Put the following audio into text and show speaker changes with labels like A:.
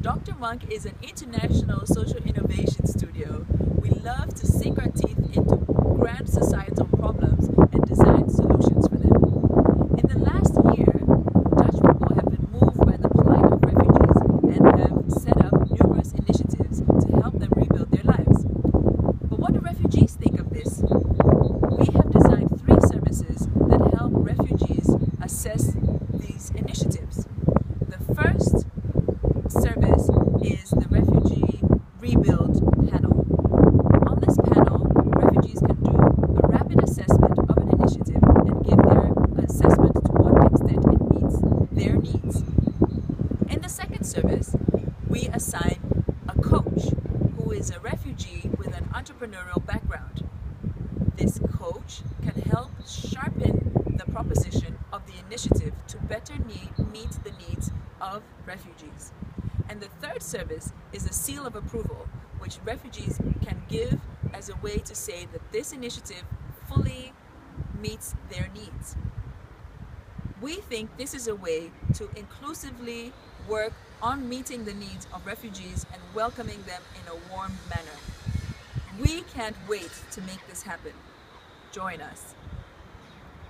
A: Dr. Monk is an international social innovation studio. We love to sink our teeth into grand societal problems and design solutions for them. In the last year, Dutch people have been moved by the plight of refugees and have set up numerous initiatives to help them rebuild their lives. But what do refugees think of this? We have designed 3 services that help refugees assess these initiatives. The first service is the Refugee Rebuild Panel. On this panel, refugees can do a rapid assessment of an initiative and give their assessment to what extent it meets their needs. In the second service, we assign a coach who is a refugee with an entrepreneurial background. This coach can help sharpen the proposition of the initiative to better meet the needs of refugees. And the third service is a seal of approval, which refugees can give as a way to say that this initiative fully meets their needs. We think this is a way to inclusively work on meeting the needs of refugees and welcoming them in a warm manner. We can't wait to make this happen. Join us.